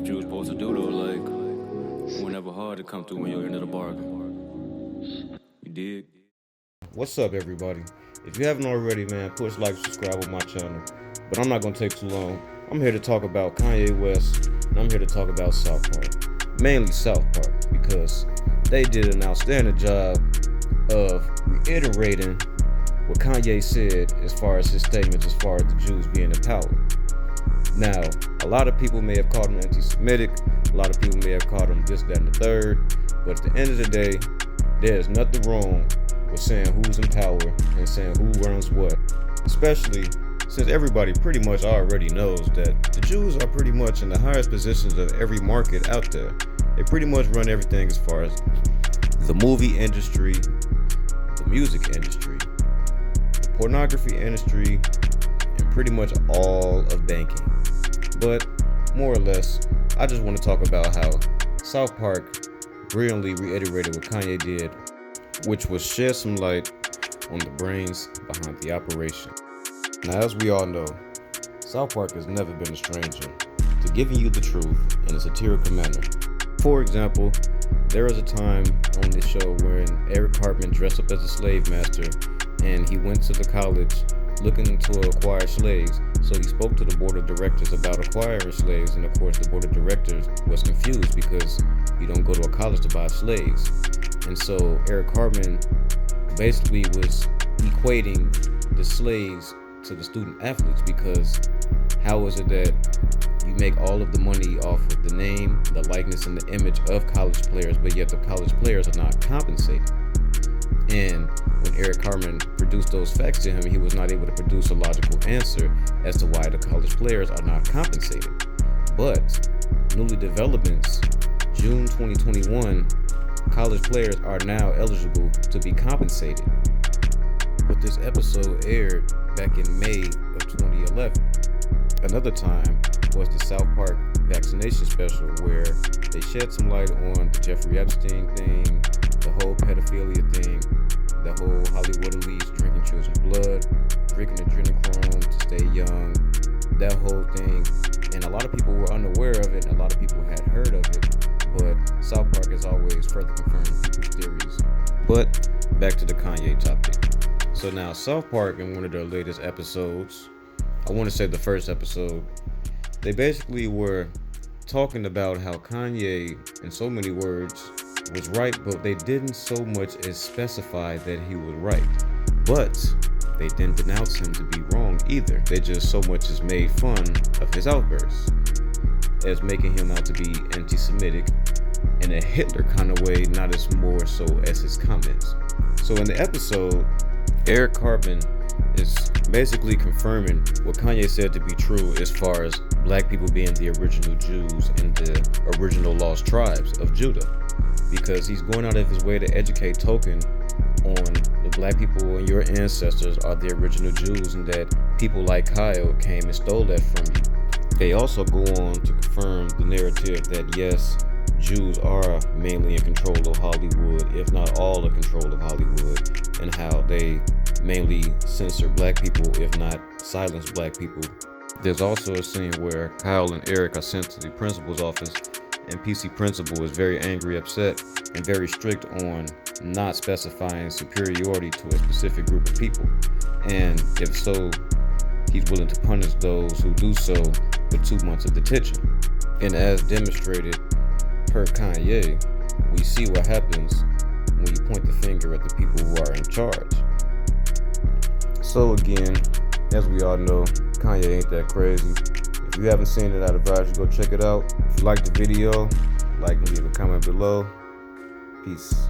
what you was supposed to do though, like, it was never hard to come through when you're end of the bargain. You dig? What's up, everybody? If you haven't already, man, push like, subscribe on my channel. But I'm not gonna take too long. I'm here to talk about Kanye West, and I'm here to talk about South Park. Mainly South Park, because they did an outstanding job of reiterating what Kanye said as far as his statements as far as the Jews being in power. Now, a lot of people may have called him anti-Semitic, a lot of people may have called him this, that, and the third, but at the end of the day, there's nothing wrong with saying who's in power and saying who runs what, especially since everybody pretty much already knows that the Jews are pretty much in the highest positions of every market out there. They pretty much run everything as far as the movie industry, the music industry, the pornography industry, and pretty much all of banking. But more or less, I just want to talk about how South Park brilliantly reiterated what Kanye did, which was shed some light on the brains behind the operation. Now, as we all know, South Park has never been a stranger to giving you the truth in a satirical manner. For example, there was a time on this show when Eric Cartman dressed up as a slave master and he went to the college looking to acquire slaves. So he spoke to the board of directors about acquiring slaves, and of course the board of directors was confused because you don't go to a college to buy slaves. And so Eric Cartman basically was equating the slaves to the student athletes, because how is it that you make all of the money off of the name, the likeness, and the image of college players, but yet the college players are not compensated? And when Eric Cartman produced those facts to him, he was not able to produce a logical answer as to why the college players are not compensated. But newly developments, June 2021, college players are now eligible to be compensated. But this episode aired back in May of 2011. Another time was the South Park vaccination special, where they shed some light on the Jeffrey Epstein thing, the whole pedophilia thing, the whole Hollywood elites drinking children's blood, drinking adrenochrome to stay young, that whole thing. And a lot of people were unaware of it, and a lot of people had heard of it, but South Park has always further confirmed people's theories. But back to the Kanye topic. So now South Park, in one of their latest episodes, I want to say the first episode, they basically were talking about how Kanye, in so many words, was right, but they didn't so much as specify that he was right. But they didn't denounce him to be wrong either. They just so much as made fun of his outbursts, as making him out to be anti-Semitic in a Hitler kind of way, not as more so as his comments. So in the episode, Eric Cartman is basically confirming what Kanye said to be true as far as black people being the original Jews and the original lost tribes of Judah, because he's going out of his way to educate Token on the black people and your ancestors are the original Jews, and that people like Kyle came and stole that from you. They also go on to confirm the narrative that yes, Jews are mainly in control of Hollywood, if not all in control of Hollywood, and how they mainly censor black people, if not silence black people. There's also a scene where Kyle and Eric are sent to the principal's office, and PC principal is very angry, upset, and very strict on not specifying superiority to a specific group of people. And if so, he's willing to punish those who do so with 2 months of detention. And as demonstrated per Kanye, we see what happens when you point the finger at the people who are in charge. So again, as we all know, Kanye ain't that crazy. If you haven't seen it, I'd advise you go check it out. If you liked the video, like and leave a comment below. Peace.